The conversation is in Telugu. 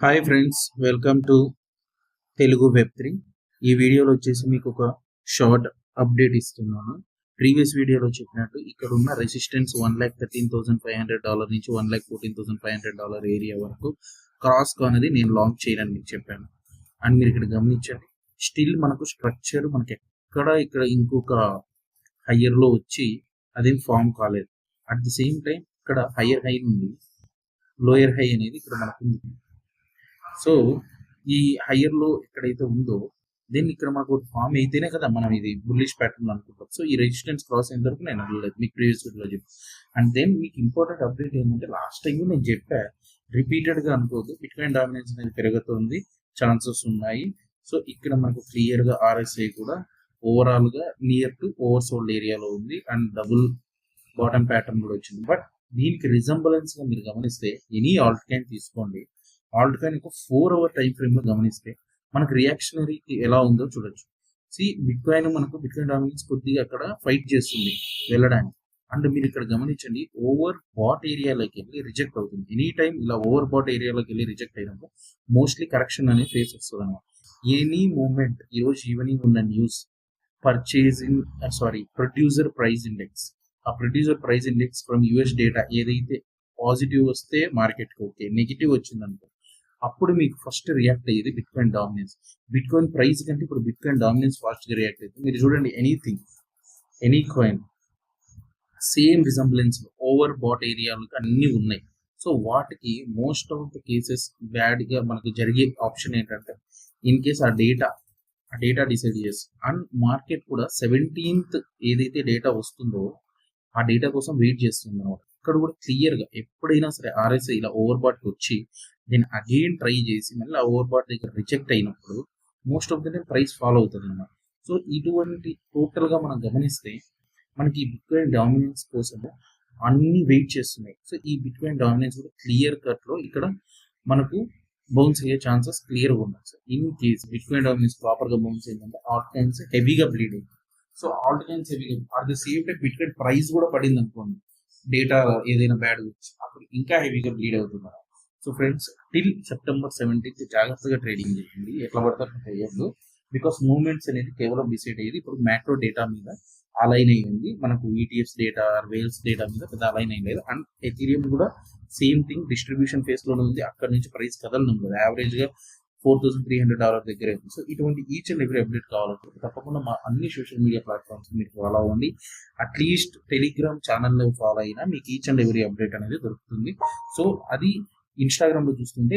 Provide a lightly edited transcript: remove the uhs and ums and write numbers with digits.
Hi friends, welcome to Telugu web 3. ఈ వీడియోలో వచ్చేసి మీకు ఒక షార్ట్ అప్డేట్ ఇస్తున్నాను. ప్రీవియస్ వీడియోలో చెప్పినట్టు ఇక్కడ ఉన్న రెసిస్టెన్స్ $1,13,500 నుంచి $1,14,500 ఏరియా వరకు క్రాస్ అనేది నేను లాంచ్ చేయాలని మీకు చెప్పాను. అండ్ మీరు ఇక్కడ గమనించండి, స్టిల్ మనకు స్ట్రక్చర్ మనకి ఇక్కడ ఇంకొక హయ్యర్లో వచ్చి అదేం ఫామ్ కాలేదు. అట్ ది సేమ్ టైం ఇక్కడ హయ్యర్ హై నుండి లోయర్ హై అనేది ఇక్కడ మనకు ఉంది. సో ఈ హయ్యర్ లో ఎక్కడైతే ఉందో దెన్ ఇక్కడ మనకు ఫామ్ అయితేనే కదా మనం ఇది బుల్లిష్ ప్యాటర్న్ అనుకుంటాం. సో ఈ రెసిస్టెన్స్ క్రాస్ అయిన వరకు నేను అడగలేదు మీకు ప్రీవియస్ వీడియోలో చెప్పి. అండ్ దెన్ మీకు ఇంపార్టెంట్ అప్డేట్ ఏంటంటే, లాస్ట్ టైం నేను చెప్పా, రిపీటెడ్ గా అనుకోదు, బిట్కాయిన్ డామినెన్స్ అనేది పెరుగుతుంది, ఛాన్సెస్ ఉన్నాయి. సో ఇక్కడ మనకు క్లియర్ గా RSI కూడా ఓవరాల్ గా నియర్ టు ఓవర్ సోల్డ్ ఏరియాలో ఉంది అండ్ డబుల్ బాటమ్ ప్యాటర్న్ కూడా వచ్చింది. బట్ దీనికి రిజంబలెన్స్ గా మీరు గమనిస్తే ఎనీ ఆల్ట్ కాయిన్ తీసుకోండి, ఆల్ట్ కాయిన్ ఒక 4 hour టైం ఫ్రేమ్ లో గమనిస్తే మనకు రియాక్షనరీ ఎలా ఉందో చూడొచ్చు. బిట్కాయిన్ డామినెన్స్ కొద్దిగా అక్కడ ఫైట్ చేస్తుంది వెళ్ళడానికి. అండ్ మీరు ఇక్కడ గమనించండి, ఓవర్ బాట్ ఏరియాలోకి వెళ్ళి రిజెక్ట్ అవుతుంది. ఎనీ టైం ఇలా ఓవర్ బాట్ ఏరియాలోకి వెళ్ళి రిజెక్ట్ అయినప్పుడు మోస్ట్లీ కరెక్షన్ అనేది ఫేస్ వస్తుంది అనమాట. ఎనీ మూమెంట్ ఈరోజు ఈవినింగ్ ఉన్న న్యూస్ ప్రొడ్యూసర్ ప్రైస్ ఇండెక్స్, ఆ producer price index from US data ఏదైతే పాజిటివ్ వస్తే మార్కెట్కి ఓకే, నెగిటివ్ వచ్చిందనుకో అప్పుడు మీకు ఫస్ట్ రియాక్ట్ అయ్యేది బిట్కాయిన్ డామినెన్స్. బిట్కాయిన్ ప్రైస్ కంటే ఇప్పుడు బిట్కాయిన్ డామినెన్స్ ఫాస్ట్ గా రియాక్ట్ అవుతుంది. మీరు చూడండి, any coin same resemblance over bat ఏరియాలు అన్ని ఉన్నాయి. సో వాటికి most of the cases bad గా మనకు జరిగే ఆప్షన్ ఏంటంటే, ఇన్ కేస్ ఆ డేటా డిసైడ్ చేస్తుంది. అండ్ మార్కెట్ కూడా 17th ఏదైతే డేటా వస్తుందో ఆ డేటా కోసం వెయిట్ చేస్తుంది అనమాట. ఇక్కడ కూడా క్లియర్ గా ఎప్పుడైనా సరే RSI ఇలా ఓవర్ బాట్కి వచ్చి నేను అగైన్ ట్రై చేసి మళ్ళీ ఆ ఓవర్ బాట్ దగ్గర రిజెక్ట్ అయినప్పుడు most of the time price follow అవుతుంది అనమాట. సో ఇటువంటి టోటల్ గా మనం గమనిస్తే మనకి ఈ బిట్కాయిన్ డామినెన్స్ కోసం అన్ని వెయిట్ చేస్తున్నాయి. సో ఈ బిట్కాయిన్ డామినెన్స్ కూడా క్లియర్ కట్ లో ఇక్కడ మనకు బౌన్స్ అయ్యే ఛాన్సెస్ క్లియర్ గా ఉన్నాయి. So in case bitcoin dominance proper గా బౌన్స్ అయిందంటే ఆల్ట్ కాయిన్స్ హెవీగా బ్లీడ్ అయింది. సో ఆల్ట్ కాయిన్స్ హెవీగా at the same time bitcoin price కూడా పడింది అనుకోండి, డేటా ఏదైనా బ్యాడ్ వచ్చి అప్పుడు ఇంకా హెవీగా బ్లీడ్ అవుతున్నారు. So friends, till September 17th జాగ్రత్తగా ట్రేడింగ్ చేయండి, ఎట్లా పడితే అట్లా చేయొద్దు. బికాస్ మూవ్మెంట్స్ అనేది కేవలం డిసైడ్ అయ్యేది ఇప్పుడు మ్యాక్రో డేటా మీద అలైన్ అయ్యింది. మనకు ETFs డేటా, వేల్స్ డేటా మీద పెద్ద అలైన్ అయ్యలేదు. అండ్ ఎథీరియం కూడా సేమ్ థింగ్, డిస్ట్రిబ్యూషన్ ఫేస్ లోనే ఉంది. అక్కడ నుంచి ప్రైస్ కదలడం లేదు, యావరేజ్ గా $4,300 దగ్గర ఉంది. సో ఇటువంటి ఈచ్ అండ్ ఎవ్రీ అప్డేట్ కావాలంటే తప్పకుండా మా అన్ని సోషల్ మీడియా ప్లాట్ఫామ్స్ మీరు ఫాలో అవ్వండి. అట్లీస్ట్ టెలిగ్రామ్ ఛానల్లో ఫాలో అయినా మీకు ఈచ్ అండ్ ఎవ్రీ అప్డేట్ అనేది దొరుకుతుంది. సో అది ఇన్స్టాగ్రామ్ లో చూస్తుంటే